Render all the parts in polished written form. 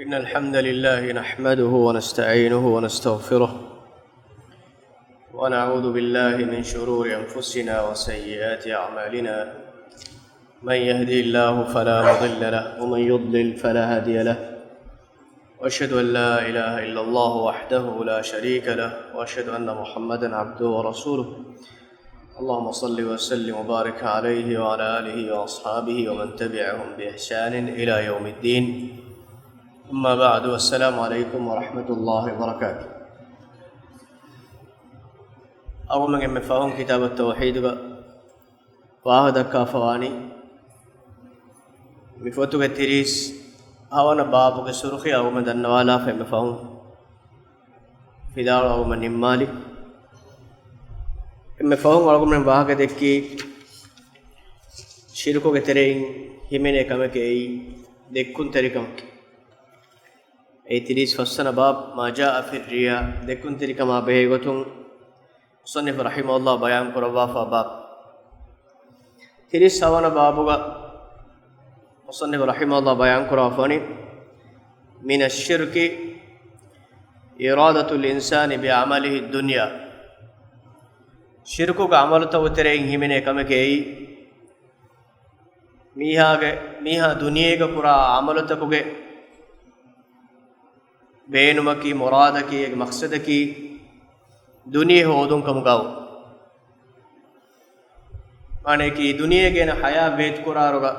إن الحمد لله نحمده ونستعينه ونستغفره ونعوذ بالله من شرور أنفسنا وسيئات أعمالنا من يهدي الله فلا مضل له ومن يضلل فلا هادي له وأشهد أن لا إله إلا الله وحده لا شريك له وأشهد أن محمدا عبده ورسوله اللهم صل وسلم وبارك عليه وعلى آله وأصحابه ومن تبعهم بإحسان إلى يوم الدين أما بعد والسلام عليكم ورحمة الله وبركاته. أولا من فهم كتاب التوحيد واحد كافواني بفتوى التريس هوانا بابك السرخي أو من النوالا فهم فهم في دار أو من المالي إما فهم أو من واحد دكي شركو كترين همين كمك أي دكون تريكمك أي تريس فسنا باب ما جاء في الرياء دكون تريكم أبيه قطن صنف رحمه الله بيان كروا فباب تريس هوانا بابوغا صنف رحمه الله بيان كروا فاني من الشرك إرادة الإنسان بعمله الدنيا شركو عملته وترين همين كمك أي ميها دنيا كورا عملته كوجي بينمكي مرادكي مقصدكي دنيا هودون كم غاو معنی کی دنیا کے نہ حیا بیت کرا رگا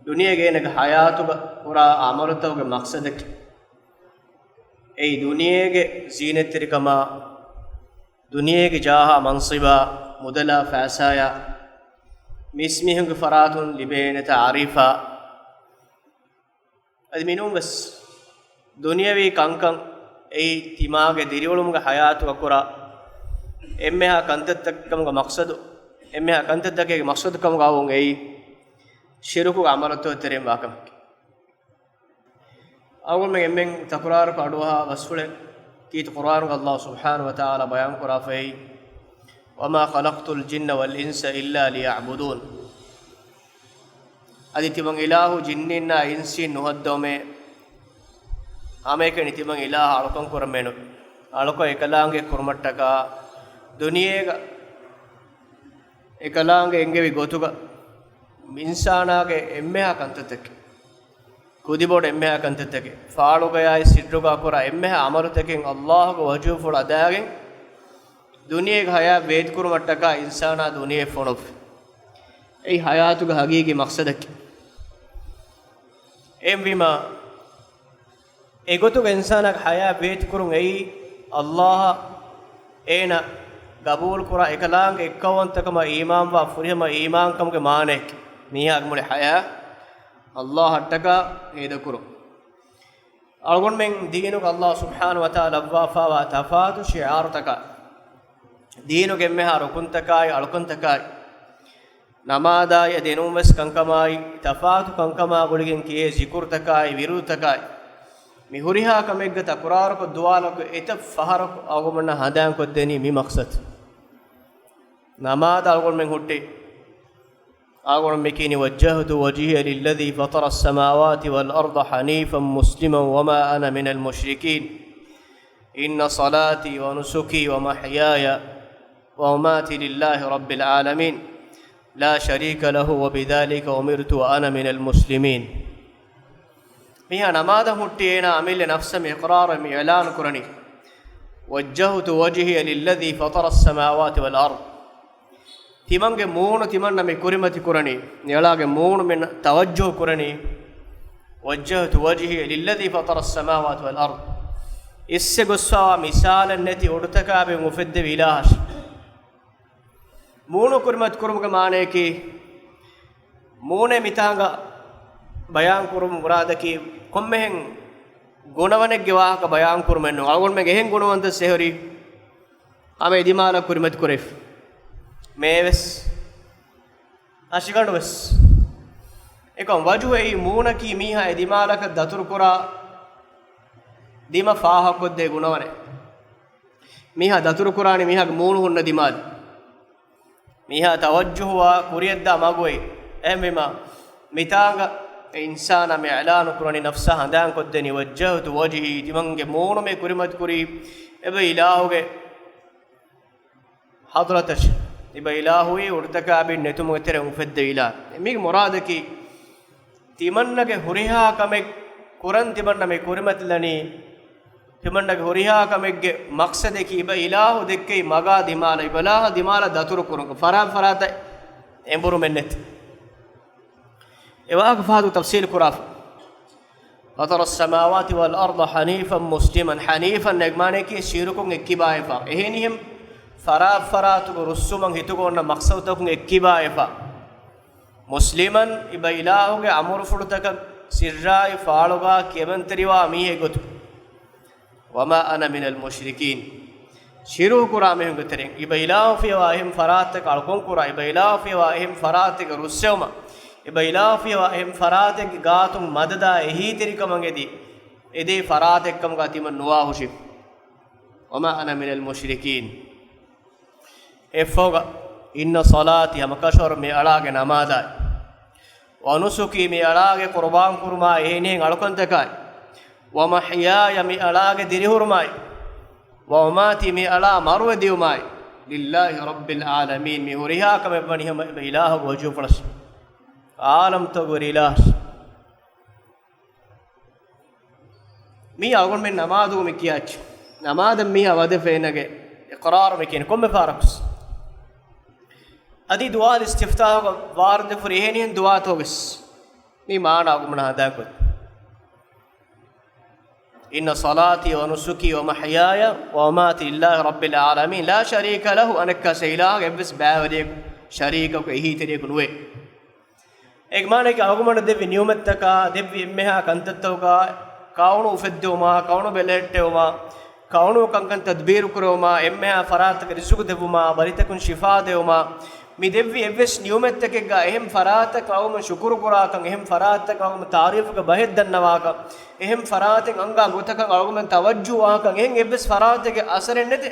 دنیا کے نہ حیات کرا عملتو کے مقصد ای دنیا کے زینت ترکما دنیا کی جاہ منصبا مدلا فاسایا مسمهم فرات لبين تعريفا ادمنون بس دنیاوی کانکان ای تیماගේ දිරිවලුම්ගේ හයාතු අකුරා එම්මෙහා කන්තත්තකම්ගේ මක්සදු එම්මෙහා කන්තත්තකගේ මක්සදුකම් ගාවුන් එයි ශිරුකු අමරතෝ තරෙම් වාකම් අවුල් මෙ එම්මෙන් තකුරාර කඩුවා වස්ෆුලේ කීත කුර්ආන් අල්ලාහ් සුබ්හානහු වතාලා බයන් කරා ෆයි වමා ඛලක්තුල් ජින්න වල් ඉන්ස ඉල්ලා ලියඅබුදුන් අදිතිමන් ඉලාහු ජින්නින්නා ඉන්සින් නුහද්දෝමේ ආමේක නිතිමන් ඉලාහ අලකම් කරමෙනු අලක එකලාංගේ කුරුමට්ටක දුනියේක එකලාංගේ එංගෙවි ගොතුක මින්සානාගේ එම්මෙහා කන්තතක කුදිබොඩ එම්මෙහා කන්තතක ෆාලුගයයි සිද්රුගා කර එම්මෙහා අමරුතකෙන් අල්ලාහගේ වජූ ෆුල අදාගෙන් දුනියේක හයා වේද කුරුමට්ටක ඉන්සානා දුනියේ ෆොනොෆ් ඒ හයාතුගේ හගීගේ මක්සදක එම්විමා egotu insana haya bet kurun ei allah ena qabul kura ekalang ekkawantakama iman wa furihama iman kamge maanek mihag mule haya allah hattaka eda kuru algon men diinu allah subhanahu wa taala wafa wa tafatu shi'artaka diinu gemme ha rukuntakai alkuntakai namada ya denum wes kankamai tafatu kankama guligen kiye zikurtakai virutakai මිහුරිහා කමෙග්ග තකුරාරක දුවාලක එත ෆහරක අවගමන හදාන් කොද්දෙනි මි මක්සත් නමාද අල්ගොන් මෙන් හුට්ටි ආගොන් මෙකිනි වජ්ජහතු වජිහිය ලිල්ලදි ෆතර السماوات والأرض حنيفا مسلما وما أنا من المشركين إن صلاتي ونسكي ومحياي ومماتي لله رب العالمين لا شريك له وبذلك أمرت وأنا من المسلمين ميها نماذا متينا عمل نفسه إقرار إعلان كرني وجهت وجهي للذي فطر السماوات والأرض تيمانge مون تيمان نمي كريمتي كرني يلاගේ مون من توجه كرني وجهت وجهي للذي فطر السماوات والأرض إسقصا مثال النتي أرتكا بمفد إلهش مون كريمت كرمك معنی کی مون متانگا බයන් කුරුම් මුරාදකි කොම්මෙන් ගුණවණෙක්ගේ වාහක බයන් කුරුමෙන්නු අලගොන් මේ ගෙහෙන් ගුණවන්ත සෙහරි ආමේ දිමාල කුරිමත් කුරෙෆ් මේවස් අශිකණ්ඩවස් එකම් වජුයි මූණකි මීහා දිමාලක දතුරු කුරා දිම ෆාහකොද්දේ ගුණවනේ මීහා දතුරු කුරානි මීහාගේ මූණු හොන්න දිමාල් මීහා තවජ්ජුවා කුරියද්දා මගොයි එහෙම මිතාංග إنسان ما إعلان كرني نفسه هندان كدني وجهت وجهي تمنج مون ما كريمت كري إبا إلهه حضرتش إبا إلهه ورتكاب النتوم ترى مفد إله ميك مرادك تمنك هريها كمك كرن تمنى ما كريمت لني تمنك هريها كمك مقصدك إبا إله دكي مغا دمال إبلا دمال داتور كرن فرات إمبرو منت إواك فهذا تفسير كراف فطر السماوات والأرض حنيفا مسلما حنيفا نجمانك شيركم إكبايفا إهنيهم فرات رسوما هتقولنا مقصودكم إكبايفا مسلما إبا إلهك أمور فرتك سراي فالوغا كيمن تريوا ميه قط وما أنا من المشركين شيرو كرامهم قترين إبا إله في واهم فراتك ألقون كرا إبا إله في واهم فراتك رسوما إبا إله في واهم فراتك غاتم مددا إهي تريكم أنجدي إدي فراتك كم غاتي من نواهشي وما أنا من المشركين إفوغا إن صلاتي مكشور مي ألاغ نماذا ونسكي مي ألاغ قربان كرما إهنين ألقون تكاي ومحياي مي ألاغ ديرهور ماي وماتي مي ألا مرو ديو ماي لله رب العالمين مي هريها كما بنيهم إله وجو فرس عالم تغور إله مي أقول من نماذو مكياج نماذ مي أود فينك إقرار مكين كم فارقس أدي دعاء الاستفتاح وارد فريهين دعاء توبس مي ما أنا أقول من هذا كله إن صلاتي ونسكي ومحياي ومماتي لله رب العالمين لا شريك له أنك سيلاك بس باوريك شريكك إهي تريك نوي إجمالك أقومنا دبي نيومتك دبي إمها كنتتوكا كونو فدوما كونو بلتوما كونو كان تدبير كروما إمها فراتك رزق دبوما بريتكن شفاء دوما مي دبي إبس نيومتك جا إهم فراتك أو من شكر كراك إهم فراتك أو من تعريفك بهد دنواك إهم فراتك أنغا غوتك أو من توجه واك إهم إبس فراتك أثر النت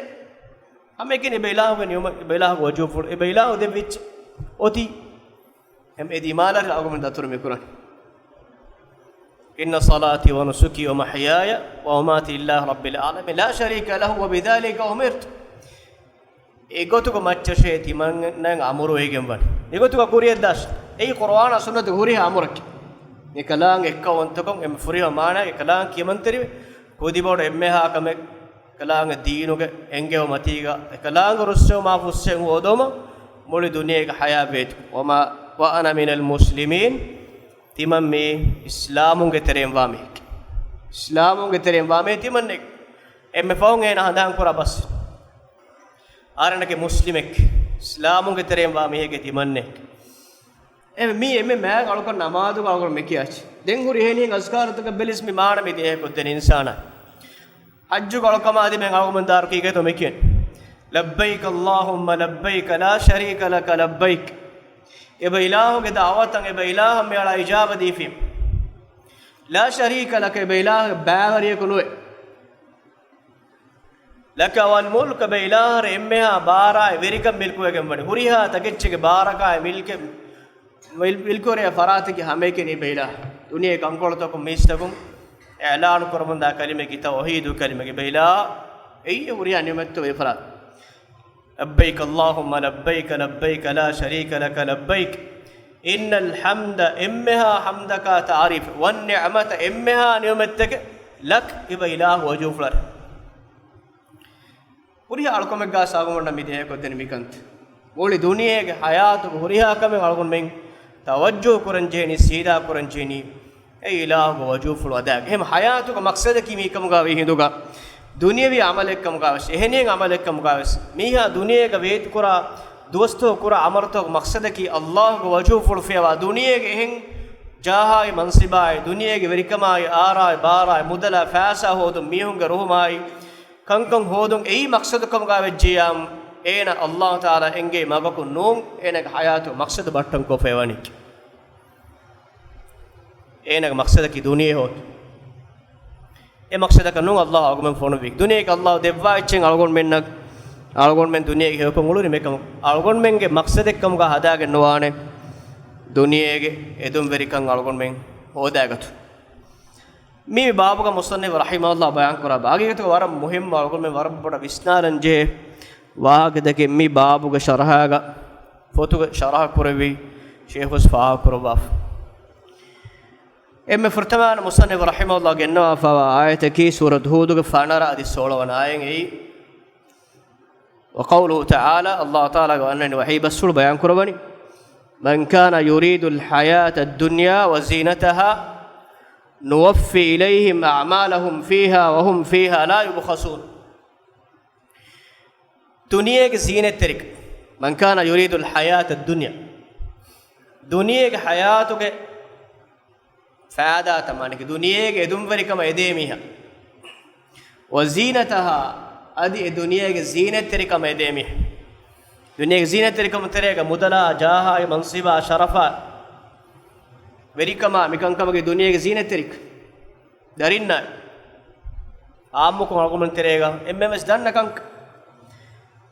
هم يكين إبيلاه ونيوم إبيلاه وجوه فور إبيلاه دبيت أوتي هم إدي مالك أو من داتور ميكران إن صلاتي ونسكي ومحياي ومماتي لله رب العالمين لا شريك له وبذلك أمرت إيغوتو ماتشيتي من نان أمورو هيجم بان إيغوتو كوريا داش أي قرآن سنة غوري أمورك نكلان إكوان تكون إم فريها مانا نكلان كيمان تري كودي بور إمها كم كلان دينو ك إنجيو ماتيغا كلان رسول ما فسين ودوما مولي دنيا كحياة بيت وأنا من المسلمين تمامي إسلامون كترين واميك إسلامون كترين وامي تمانك إم فاون هنا هندان كورا بس آرنك مسلمك إسلامون كترين وامي هيك تمانك مي ما قالوا كنا نماذج قالوا مكياج دينغوري هني أذكار تقبلس مي مارا مي ده كتير إنسانا حج قالوا كما هذه من قالوا من دار كيكة توميكين لبيك اللهم لبيك لا شريك لك لبيك إبا إله كدعوة إبا إله مي على إجابة دي فيم لا شريك لك إبا إله باهر يكونوه لك والملك إبا إله رمها بارا ويركم ملكوه كم هريها تكتشك باركا ملك ملكوري فراتك هميك نبيلا دنيا كانقولتكم ميستكم إعلان كرمن دا كلمة توحيد وكلمة بيلا أي وريا نمتو إفراد لبيك اللهم لبيك لبيك لا شريك لك لبيك إن الحمد إمها حمدك تعريف والنعمة إمها نعمتك لك إبيلا وجوف لر وريا ألكم الجاس أقوم نميديه كودن ميكانت ولي دنيا حياة وريا كم ألكم مين توجه كرنجيني سيدا كرنجيني أي إله وجوف الوداع هم حياتك مقصدك مي كم قاوي هندوكا دنيا بي عملك كم قاوس إهنين عملك كم قاوس ميها دنيا كبيت كرا دوستو كرا عمرتك مقصدك الله وجوف الفيوا دنيا كهن جاهاي منصباي دنيا كبريكماي آراي باراي مدلا فاسا هودم ميهم كروهماي كم هودم أي مقصدكم قاوي جيام أين الله تعالى إنجي ما بكون نوم إنك حياته مقصد بطن كوفيوانيك إنك مقصدك دنيا هود إيه مقصدك نوم الله أقوم فونو بيك دنيا الله دبوا إتشين أقول منك أقول من دنيا هي كم غلوري مكم أقول منك مقصدك كم كهذا كنوانه دنيا إدوم بريكان أقول من hodagatu mi babuga musannif rahimahullah bayan kora bagigatu waram muhim walgol me waram boda visnaran je wahagedake mi babuga sharhaga fotuga sharha korevi sheikhus fa korobaf emme furtaman musannif rahimahullah genna fa ayataki surat hud ge fanara adi 16 wana ayen ei wa qawluhu ta'ala allah ta'ala ga annani wahi basul bayan korobani man kana yuridu al hayata ad dunya wa zinataha nuwaffi ilayhim a'malahum fiha wa hum fiha la yubkhasun duniya ke zinat tarik man kana yuridu al hayata ad dunya duniya ke hayatu ke faada tamane ke duniya ke edum varikama edemiha wa zinataha adi duniya ke zinat tarikama edemiha duniya ke zinat tarikama terega mudala jaha mansiba sharafa verikama mikankamage duniyage zinat terik darinna aammukum alqumun terega emmes dannakan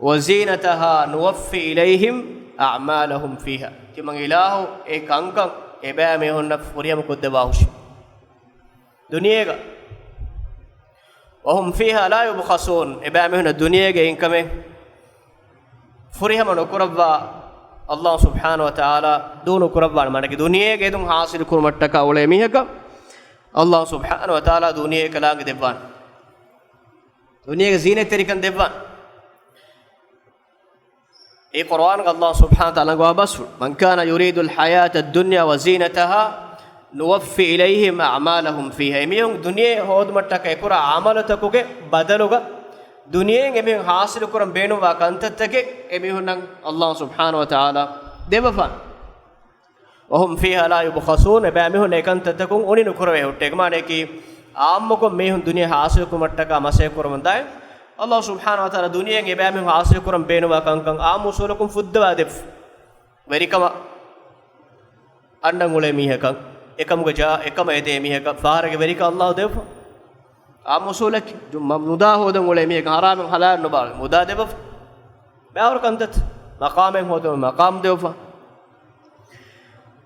wa zinataha nuwaffi ilayhim a'malahum fiha timang ilahu e kankan eba me honna furiyam koddewahush duniyega wa hum fiha la yubkhasun eba me honna duniyege inkame furiyam nokurabwa Allah subhanahu wa ta'ala doonu kurabban manake duniyege edun hasil kurmattaka ole mihaka Allah subhanahu wa ta'ala duniyege kalaange devwan duniyege zinat terikan devwan e Qur'an ga Allah subhanahu wa ta'ala go basul man kana yuridu al hayata ad dunya wa zinataha nuwaffi ilayhim a'malahum fiha emiyun duniye hodmattaka ekura amalatakuge badaluga duniyen emi hasil kuram beenu wa kantattake emi hunnan Allah subhanahu wa ta'ala devafan wa hum fiha la yubkhasun eba emi hun ekantattakun oninu kurave hutte ekmane ki aammukum me hun duniya hasil kumattaka mase kurumandai Allah subhanahu wa ta'ala duniyen eba emi hasil kuram beenu wa kankan aamusulukum fuddawa def verikama annan ule mihakan ekamuga ja ekama ede mihaka faharage verika Allah defa amusulak muda hodan ule mi haram halal no bal muda debaf baur kantat maqamen hodan maqam defa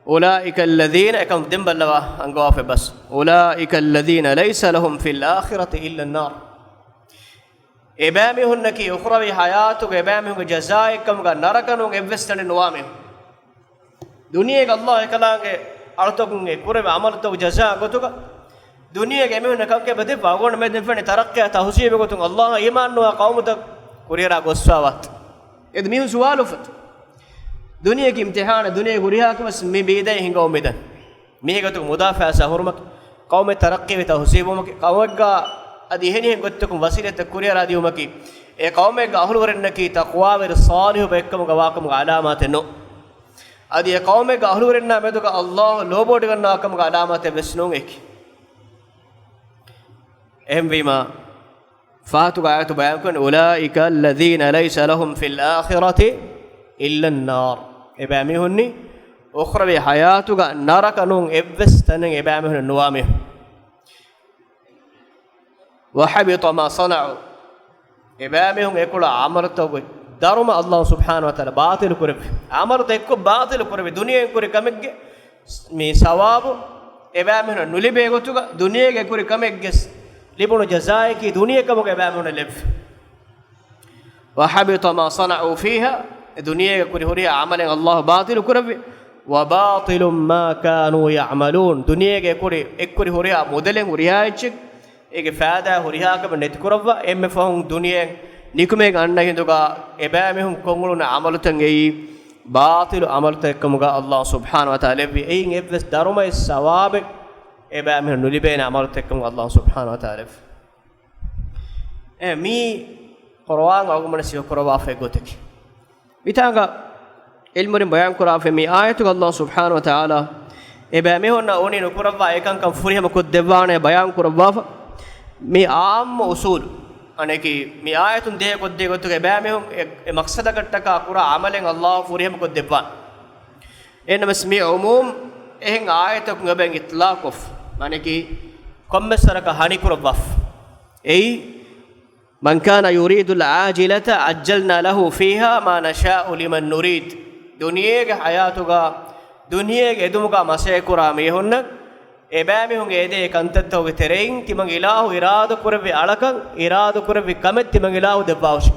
ulaika alladhina ekam dimballawa angawafe bas ulaika alladhina laysa lahum fil akhirati illa an-nar ebami hunnaki ukhrawi hayatu ebami hun jazaa ekam ga narakanu evestane nuwame duniye ga Allah ekalange artokun e kurave amalatu jazaa gotuga duniya ge mehun kanke bade bagon me defene tarakkiya tahsibe gotun Allah iman no qawmuta kurira goswawat ed mihun suwalufat duniya ki imtihan duniya guriha kemas me beedai hinga umedan me gotu mudafa sa hurmak qawme tarakki ve tahsibumak qawga adi heni hen gottukum wasilata kurira diumaki e qawme ga ahlu warennaki taqwa ver salihu bekkam gawakam alamat no adi e qawme ga ahlu warenna meduka Allah lobod ganna akam alamat vesnun ek ehm vima faatu ayatu bayan kun ulaika alladhina laysa lahum fil akhirati illa an-nar ebami hunni ukhrawi hayatu ga narakanun evvestanen ebami hun nuwame wa habita ma sana'u ebami hun ekula amartagu daruma Allah subhanahu wa ta'ala baatil kurbe amarta ekko baatil kurbe duniyen kuri kamegge mi sawabu ebami hun nulibe gotuga duniyege kuri kamegge libunu jazaa ki duniya kamuge baamuna lev wa habita ma sana'u fiha duniya kuri huriya amalan Allah baatil kurabi wa baatilum ma kanu ya'malun duniya ge kuri ekkuri huriya modelen huriya ichik ege faada huriya ka net kurava emme fahun duniya nikume ganna hinduga ebamehum konguluna amaluten ei baatil amalta ekkamuga Allah subhanahu wa ta'ala levi ein evs daruma is sawabe eba me nulibena amalut ekkum Allah subhanahu wa ta'ala mi Qur'an agumana siwa qurwa fe gotek bitanga ilmurin bayan qur'a fe mi ayatu Allah subhanahu wa ta'ala eba me honna oni no qurwa ekan kam furihama ko devane bayan qurwa mi am usul aneki mi ayatun de ko de gotuk eba me hon e maqsada gattaka qur'a amalen Allah furihama ko devwan enamas mi umum ehen ayatu ngaben itlaqof mane ki kommesaraka hani kurwaf ei man kana yuridu al-ajilata ajjalna lahu fiha ma nasha'u liman nurid duniyege hayatuga duniyege edumuga mase kura me honna ebami hun ede kantattoge terein timang ilahu irada kurave alakan irada kurave kamet timang ilahu debawsh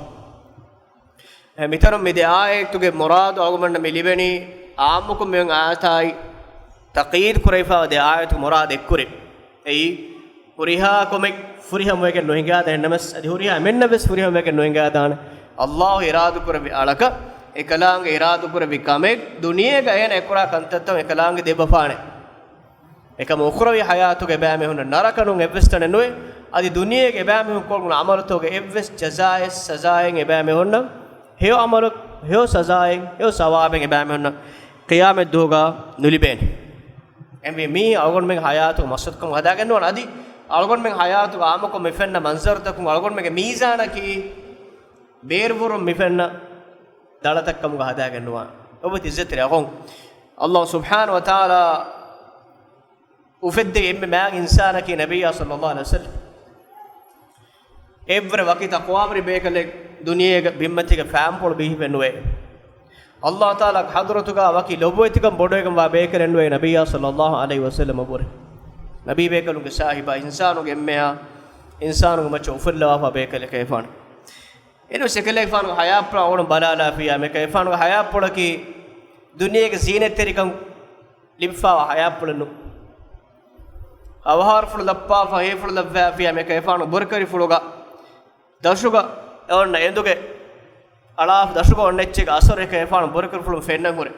mitarum mide aayatuge muradu agumanna milibeni aamukum men aatai taqid kuraifa de aayatu murad ekkure ei huriha komek furiha meke nohinga da namas adi huriha menna bes furiha meke nohinga dana allah iradu kurave alaka ekalang iradu kurave kamek duniyega ena ekura kantattam ekalang debafane ekam ukhrawi hayatuge baame hun narakanun evestane noe adi duniyege baame hun kolgun amalatoge evest jazaa'es sazaa'en ebaame hunna heo amalok heo sazaa'en heo sawaben ebaame hunna qiyamet doga nulibeni embe mi algon men hayatu masudkum hadagen non adi algon men hayatu amakom mefenna manzartakum algon mege mizana ki bervurum mefenna dalatakkum hadagen non obati izzatri agon allah subhanahu wa ta'ala ufedde emme maag insana ki nabiyya sallallahu alaihi wasallam evre wakita qawamri bekale duniyega bimmatiga fampol bihibenwe allah taala hadratuga waki lobwetikam bodegam wa bekelenwe nabiyya sallallahu alaihi wasallam bore nabi bekalunge sahiba insanuge emmeya insanuge macho ufulla wa bekale kayfan eno sekale kayfan hayapra on balala fiya me kayfan hayapula ki duniyega zineterikam limfa hayapulanu awhar fulu lappa fa he fulu labva fiya me kayfan burkari fuluga dashuga onna enduge alaaf dashuga onnechega asore kayfan burkari fulu fennan hore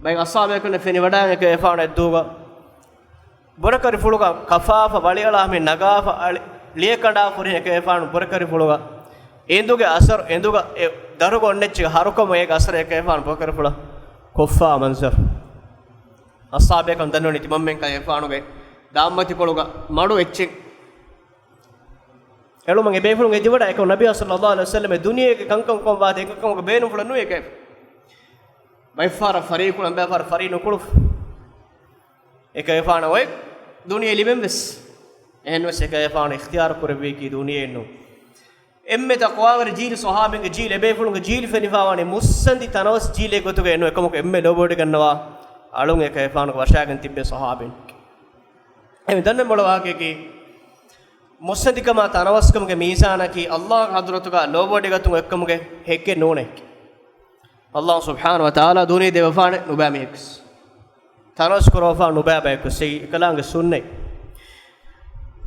bay asabe kunne feni wadan kayfan edduga burkari fuluga kafafa waliala me nagafa liekada furine kayfan burkari fuluga enduge asar enduga daruga onnechega harukam ega asore kayfan burkari fulu koffa manzar asabe kan danno niti mammen kayfanuge dammati koluga madu ecche elu mange befulun ediwada ek nabiy sallallahu alaihi wasallam duniyege kankam kom waade ekakam ge beenum fulanu eke bayfara fariqul amba far farinu kuluf ekayfana way duniye liben bes enno se ekayfana ikhtiyar kurbe ki duniye enno emme taqwawar jil sahabinge jil befulun ge jil fenifawani mussandi tanawas jile gotuge enno ekam emme lobode gannawa alun ekayfana washagen tibbe sahabin emi danne molawake ki musadikama tanawaskamge mizana ki allah hadratuga lobode gatun ekkamuge hekke none allah subhanahu wa taala duni devafane nubami eks tanas korofa nubaba ek sei kalange sunne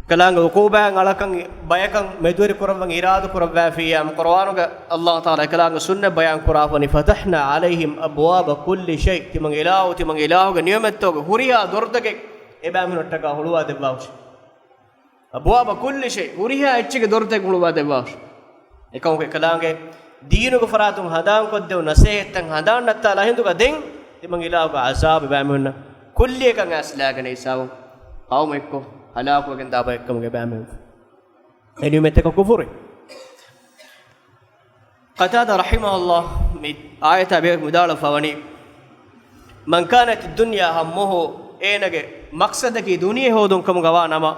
kalange uquban alakan bayakan meduri koravan iradu korawa fiyam qur'anuga allah taala kalange sunne bayan korafani fatahna alaihim abwaba kulli shay timang ilahu ge niyamettoge huriya dordage ebaminottaka huluwa debawsh abwaba kulli shay huriya echige dordage huluwa debawsh ekawge kalange deenuge faratun hadan koddew nasehetan hadan natta lahinduga den timang ilahu ge azab ebamonna kulli ekan aslagane isawu qawm ekko halaku gen daba ekkamuge bamen enimeteka kufuri qatada rahimahullah mit ayata be mudala fawani man kanat ad-dunya hammuhu enage maqsadaki duniye hodun kam gawa nama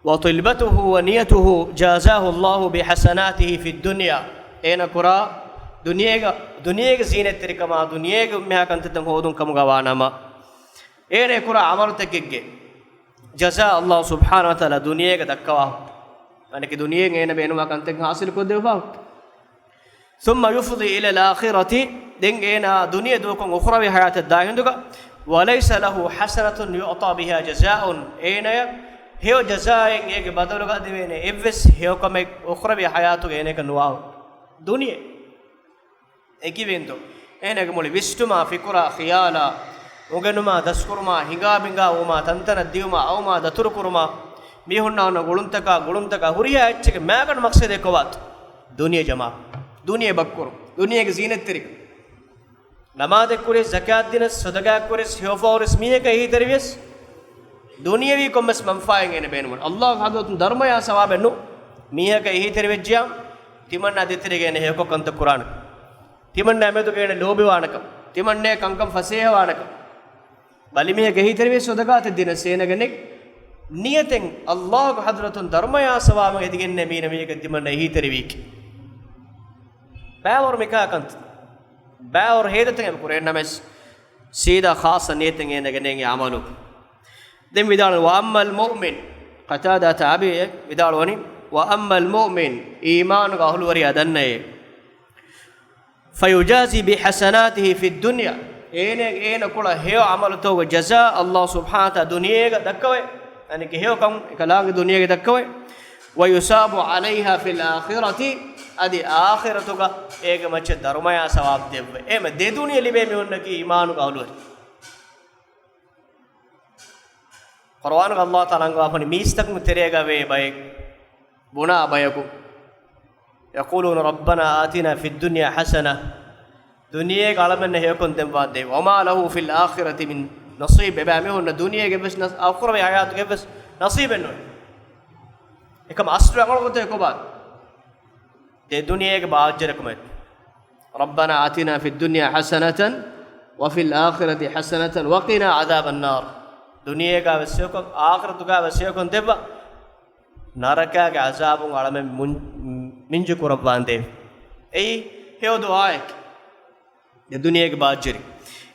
wa tilbatuhu wa niyatuhu jazahu Allah bi hasanatihi fi ad-dunya ena kura duniyega zinetirikama duniyega meha kantatam hodun kam gawa nama ene kura amartekegge jaza allah subhanahu wa taala duniyega dakkawa anake duniyeng ena beenuma kanten hasil ko dewa thumma yufdi ila al-akhirati den ena duniya dokon ukhrawi hayat ad-dahinduga wa laysa lahu hasanatun yu'ta biha jazaa'un ena heo jazaa'en ege badaluga devene evves heo kame ukhrawi hayatu ene kanwa duniya ekivendo ena gemoli vistuma fikura khiyala ugenuma daskurma hingabinga uma tantana diuma awma daturkurma mihunna na guluntaka huriya echke magan maqsad ekovat duniya jama duniya bakkur duniya ge zinat terik namaz ekure zakat dinas sadaqa ekure hofores miheka hi terves duniya wi kommes manfaen ene benun allah hadotun dharma ya sawabennu miheka hi tervejjam timanna deterege ene heko kanta qur'an timanna amedu ge ene lobi wanaka timanne kankam faseha wanaka balimihe gehi terve sodagat dina senagenek niyeten allah hadratun dharmaya sawama edigenne meena mege dimanna hi tervik baawor meka kant baawor hedeten em kure names سيدا خاصة نيتن ينجنين عملوا دم بدال وأما المؤمن قتادة تعبيه بدال وني وأما المؤمن إيمان قهل وريا دنّي فيجازي بحسناته في الدنيا إين كل هيو عملته جزاء الله سبحانه دنيا دكوي يعني كهيو كم كلام دنيا دكوي ويصاب عليها في الآخرة أدي آخرتك إيك مچ درمايا ثواب ديو إيه ما دي دنيا اللي بيمونك إيمان قهل وري قرآن الله تعالى قافني ميستك متريغا وي باي بنا بايكو يقولون ربنا آتنا في الدنيا حسنة دنيا قالمن هيكون تنباد دي وما له في الآخرة من نصيب بامهن دنيا بس آخر بحياته بس نصيب انه كم أصل عمل قلت لكم بعد دي دنيا باجركم ربنا آتنا في الدنيا حسنة وفي الآخرة حسنة وقنا عذاب النار دنيا کا وسيكون آخرت کا وسيكون تبا ناركا کا عذاب على منج قربان دے اي هيو دعائك دنيا کے باجري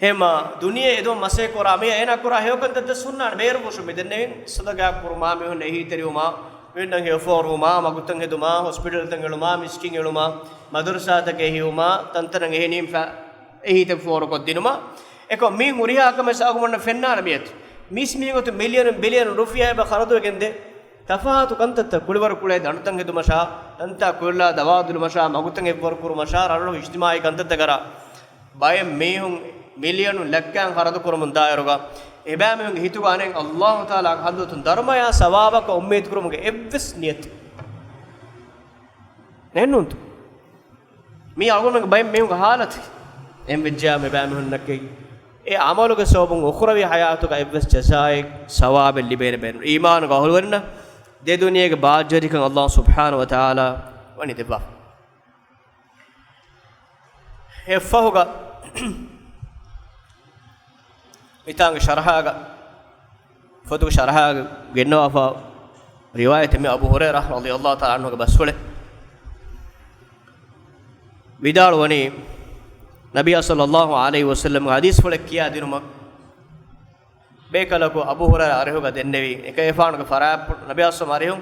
هما دنيا ادو مسے قرامي اينا قرا هيو كنت تسنن بير وشو مدنين صدقا قرما مي نهي تريوما وينن هيو فورما مغتن هدما هوسپيٹل تنگلما مسكين يلما مدرسه تکے هيوما تنتن هينيم فا اي ته فور کو دينما اكو مي مريا كم ساغمن فنان بيت ميس ميغوت مليون بليون روپيا بخردو گنده تفاهت كنت كلور كله دانتن هدو مشا انت كللا دوادل مشا مغتن فور كور مشا رلو اجتماعي كنت تگرا باي ميهم مليون لكان خردو كرمن دايرغا එබෑමෙන් හිතුවානේ අල්ලාහ් තාලා හදවතුන් ධර්මය සවාබක උම්මේත් කරුමගේ එව්ස් නියත නෙන්නුන්තු මේ අලගොනක බය මේක හාලත් එම් විජ්ජා මෙබෑමෙන් නැකේ ඒ අමලුගේ සෝබුන් උඛරවි හයාතුක එව්ස් ජසායි සවාබ ලිබේන බෙන් ඊමාන ගහල් වරන දෙ දුනියගේ බාජරිකන් අල්ලාහ් සුබ්හානහු වතාලා වනි දෙබා එෆහුගා ඉතාංග ශරහාග ෆතුක ශරහාග ගෙන්නවාෆා රිවායත මේ අබු හුරෛරා රදියල්ලාහු තාලා අන්හුගේ බස්වල විදාල වනේ නබිය සල්ලල්ලාහු අලයිහි වසල්ලම් හදීස් වල කියා දිනුම බේකලකු අබු හුරෛරා අරහුග දෙන්නේවි එක එෆානක ෆරා නබිය සල්ලල්ලාහු අරහුම්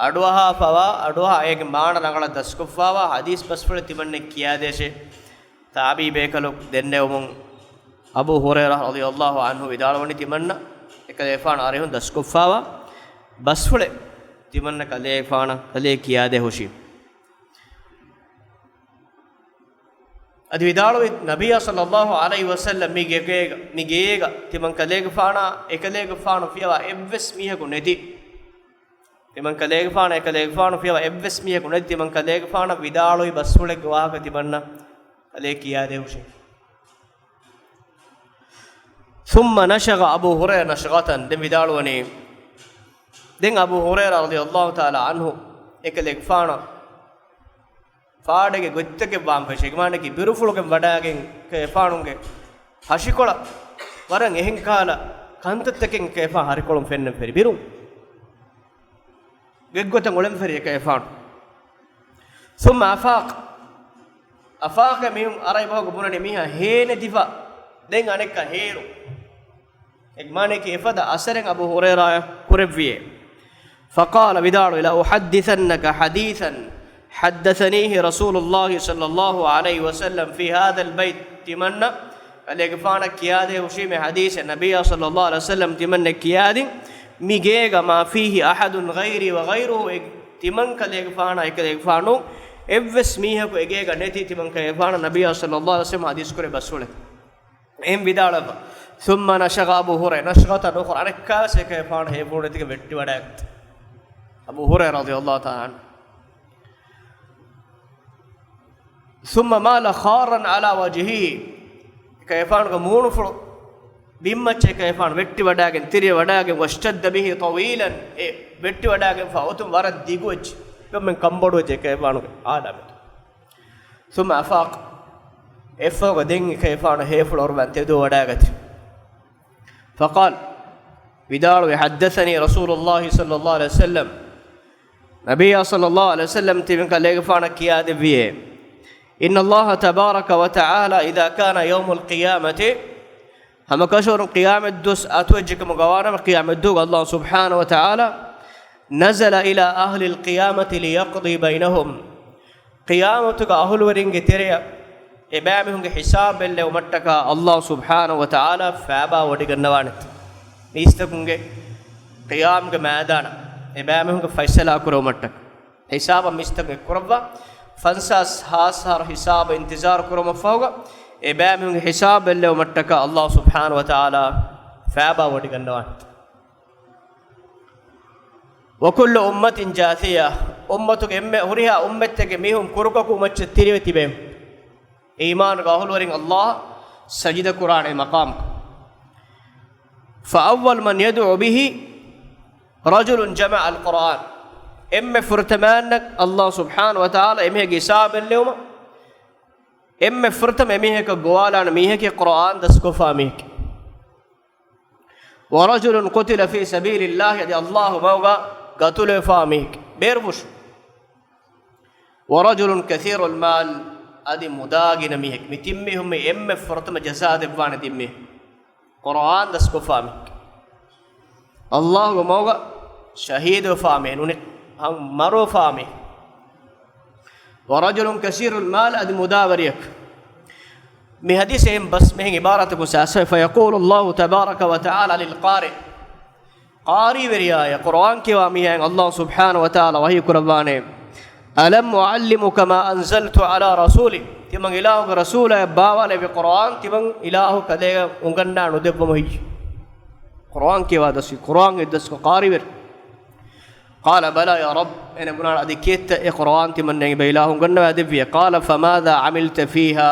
අඩුවහා ෆවා අඩුවහා ඒක මාන නගල දස්කුෆාවා හදීස් බස්වල තිබන්නේ කියා දේශේ තාබි බේකලු දෙන්නේවුම් अबू हुरैरा रज़ियल्लाहु अन्हु विदालवनि तिमन्ना एकलेफान आरेहुन दस्कुफ़ावा बसफुले तिमन्ना कलेफान कले कियादे हुशी अदि विदालवि नबी सल्लल्लाहु अलैहि वसल्लम मिगेगा तिमन कलेफाना एकलेफान फियवा एव्वस मिहकु नेति तिमन कलेफान फियवा एव्वस मिहकु नेति तिमन कलेफान विदालवि बसफुले गवाहक तिमन्ना कले कियादे हुशी ثم نشغ أبو هريرة نشغة دم بدالوني دين أبو هريرة رضي الله تعالى عنه إكلك فانا فادك قدتك بام فشيك ما نكى بيرفلوك بداعين كفانونك هشيكولا ورن إهين كالا كانتتكين كفان هاريكولم فين فري بيرو جعوتن ولم فري كفان ثم أفاق ميهم أرايبه قبولني ميها هين دفا دين أنك هيرو إجماني كيفد أسرع أبو هريرة كربيه فقال بدار لا أحدثنك حديثا حدثنيه رسول الله صلى الله عليه وسلم في هذا البيت تمنى الإجفان كياده وشيم حديث النبي صلى الله عليه وسلم تمنى كياده ميجيغا ما فيه أحد غيري وغيره تمن كالإجفان إكالإجفانو إبس ميه كو إجيغا نتي تمن كالإجفان النبي صلى الله عليه وسلم حديث كره بسوله إم بدار ثم نشغ أبو هريرة نشغة أخرى أنا كاسة كيفان هي بورتك بيت وداعت أبو هريرة رضي الله تعالى عنه ثم مال خارا على وجهه كيفان كمون فلو بيمة كيفان بيت وداعت تري وداعت واشتد به طويلا بيت وداعت فأوتم ورد ديجوج كم كمبرو كيفان آدم ثم أفاق إفاق دين كيفان هي فلور بنتدو وداعت فقال بدار وحدثني رسول الله صلى الله عليه وسلم نبي صلى الله عليه وسلم تبنك لغفانا كياد بيه إن الله تبارك وتعالى إذا كان يوم القيامة هم كشور قيام الدوس أتوجك مقوانا قيام الدوس الله سبحانه وتعالى نزل إلى أهل القيامة ليقضي بينهم قيامتك أهل ورنج تريا إبامهم حساب اللي ومتك الله سبحانه وتعالى فابا وديقنوانت نيستكونج قيامك مادانا إبامهم فيصل أكرو متك حسابا مستك كربا فانساس هاسار حساب انتظار كرو مفوقا إبامهم حساب اللي ومتك الله سبحانه وتعالى فابا وديقنوانت وكل أمة جاثية أمتك هريها أمتك ميهم كركك ومتشتري وتبهم إيمان قاهل ورين الله سجد قرآن مقام فأول من يدعو به رجل جمع القرآن فرتمانك الله سبحانه وتعالى قساب اليوم فرتم قوالان ميهك قرآن دسكفا ميك ورجل قتل في سبيل الله يدي الله موغا قتل فاميك بيرفش ورجل كثير المال أدي مداغن ميهك متمهم فرتم جساد بوان دمه قرآن دسكو فاميك الله موغا شهيد فامي هم مرو فامي ورجل كثير المال أدي مداوريك من حديثهم بس من عبارة مساسة فيقول الله تبارك وتعالى للقارئ قاري وريايا قرآن كواميها الله سبحانه وتعالى وهي قربانه ألم أعلمك ما أنزلت على رسولي تمن إله رسول باوالي بقرآن تمن إله كذا أنغنا ندب مهي قرآن كوادسي قرآن يدس قاري ور قال بلى يا رب أنا بنا أديكيت قرآن تمن بإله أنغنا ندب قال فماذا عملت فيها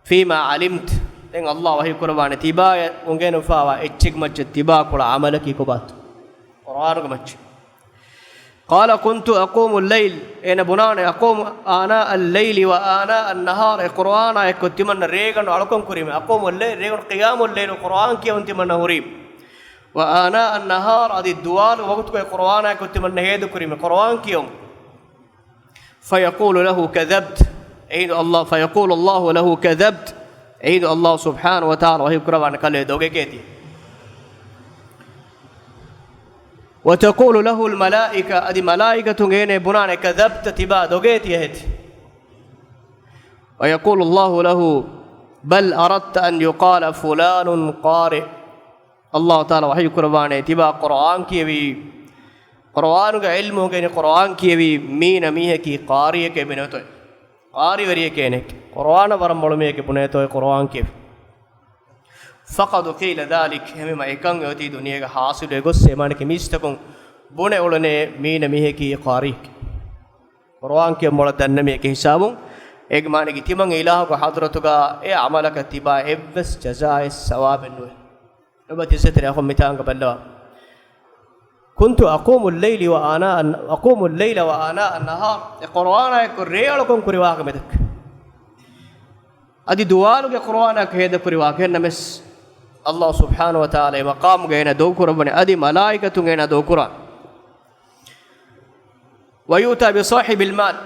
فيما علمت إن الله وهي قربانه تبا أنغنا فاوا إتشك مج تبا كل عملك يكبات قرآن مج قال كنت أقوم الليل أنا بنان أقوم آناء الليل وآناء النهار القرآن كنت من ريغن علىكم كريم أقوم الليل ريغن قيام الليل القرآن كي أنت من هريم وآناء النهار أدي الدوال وقت القرآن كنت من هيد كريم القرآن كي يوم فيقول له كذبت عيد الله فيقول الله له كذبت عيد الله سبحانه وتعالى وهي قرآن قال دوغي كيتي وتقول له الملائكة أدي ملائكة غين بنان كذبت تبا دوغيت يهت ويقول الله له بل أردت أن يقال فلان قارئ الله تعالى وحي قربان تبا قرآن كيوي قرآن علم غين قرآن كيوي مين ميه كي قارئ كي بنتو قارئ وريه كينك قرآن ورم بلميه كي بنتو قرآن كيف فقد قيل ذلك هم ما يكن يوتي دنيا حاصل يغس سيمان كميستكم بونه ولنه مين ميه كي قارئ قرآن كي مولا دنميه كي حسابون ایک معنی کی تیمن الہ کو حضرت کا اے عمل کا تبا ابس جزاء الثواب نو نبت ستر اخو متان قبلوا كنت اقوم الليل وانا النهار القران يقريلكم كرواك مدك ادي دوالو کے قران کے ہد کریواک نمس الله سبحانه وتعالى مقام گینا دو قربن ادي ملائکۃ گینا دو قران ويؤتى بصاحب المال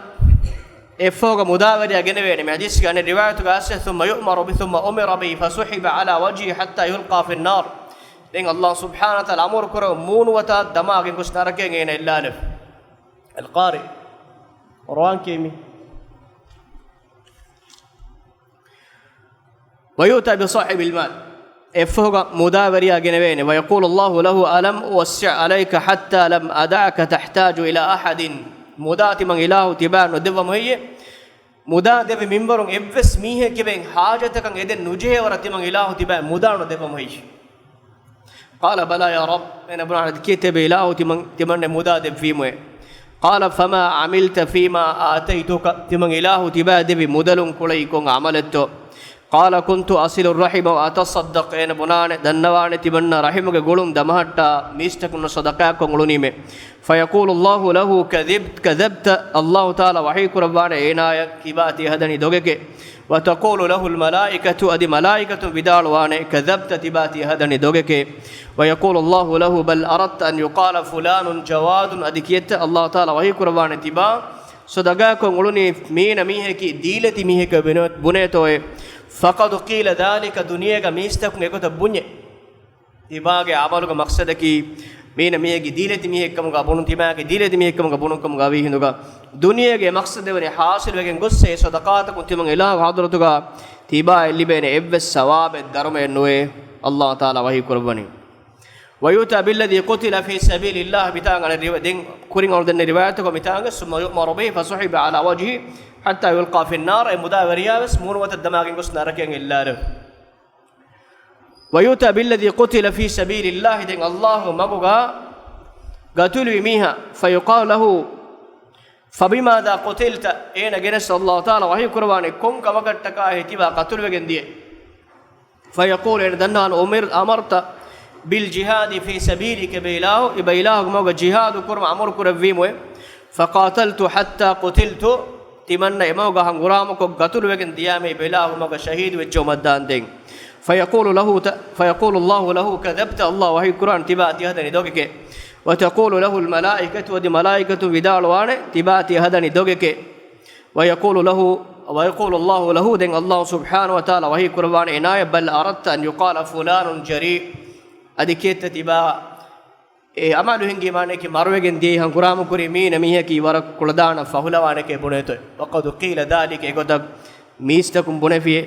فوق مداوريا جنبين من حديث كان الرواية قاسية ثم يؤمر ثم أمر به فسحب على وجهه حتى يلقى في النار لأن الله سبحانه وتعالى أمر كره مون وتا دماغ كش ناركين إلا لف القارئ قرآن كيمي ويؤتى بصاحب المال فوق مداوريا جنبين ويقول الله له ألم أوسع عليك حتى لم أدعك تحتاج إلى أحد مدات من إله تبان ودب مهي مدا دب منبرون إبس ميه كبين حاجتك عن إذن نجيه ورت من إله تبان مدان ودب مهي قال بلى يا رب أنا بنا كتب إله تمن مدا دب في مه قال فما عملت فيما آتيتك تمن إله تبان دب مدلون كليكون عملته قال كنت أصل الرحم وأتصدق أنا بنا دنوان تبنا رحمك قولون دمهتا ميستكن صدقاكم قولونيمه فيقول الله له كذبت الله تعالى وحيك ربنا إنايا كباتي هدني دوغك وتقول له الملائكة أدي ملائكة بدال وانا كذبت تباتي هدني دوغك ويقول الله له بل أردت أن يقال فلان جواد أدي كيت الله تعالى وحيك ربنا تبا sodagakon uluni meena miheki dileti miheka bunetoy faqad qila dhalika duniyega mistakun ekota bunye tibage amaluga maqsadaki meena miheki dileti mihekam ga bunun timage dileti mihekam ga bunun kam ga wi hinduga duniyege maqsadewani hasil wegen gosse sadaqata kun timang ilah hadratuga tiba libene evves sawabe darume noe Allah taala wahi kurbani ويؤتى بالذي قتل في سبيل الله بتاعنا الدين كورين أردن روايته بتاعنا ثم يؤمر به فسحب على وجهه حتى يلقى في النار مداوريا بس مروة الدماغ قص ناركين إلا له ويؤتى بالذي قتل في سبيل الله دين الله مغوغا قتل ميها فيقال له فبماذا قتلت أين جنس الله تعالى وهي قرباني كون كما قتكاه تبا قتل وجنديه فيقول إن دنان أمرت بالجهاد في سبيلك بإله موجة جهاد كرم عمر كرفيمه فقاتلت حتى قتلت تمنى موجة هنغرامك قتل وجن ديامي بإله موجة شهيد وجوم الدان دين فيقول الله له كذبت الله وهي قرآن تباتي هذا ندوكك وتقول له الملائكة ودي ملائكة بدال وانه تباتي هذا ندوكك ويقول الله له دين الله سبحانه وتعالى وهي قرآن عناية بل أردت أن يقال فلان جريء adiketa tiba amalu hingi maneke marwegen di hanguramu kuri meena miheki warak kuladana fahulawane ke buneto waqad qila dhalika egodak mistakum bunefiye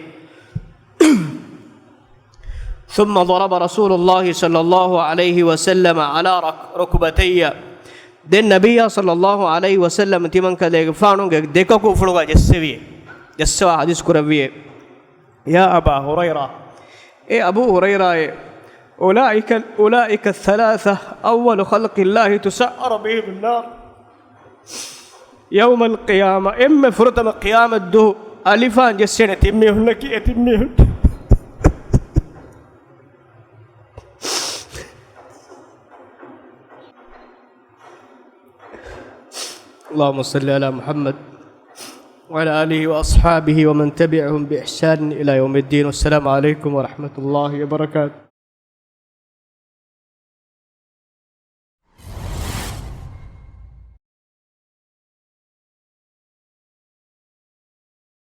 ثم ضرب رسول الله صلى الله عليه وسلم على ركبتي den nabiyya sallallahu alayhi wasallam timan kale faanu dekako fuluga jessewa hadis kurawiye ya aba hurayra abu hurayra أولئك الثلاثة أول خلق الله تسعر بهم النار يوم القيامة إما فرتم قيامة دو ألفان جسنا تميهن كي تميهن اللهم صل على محمد وعلى آله وأصحابه ومن تبعهم بإحسان إلى يوم الدين والسلام عليكم ورحمة الله وبركاته.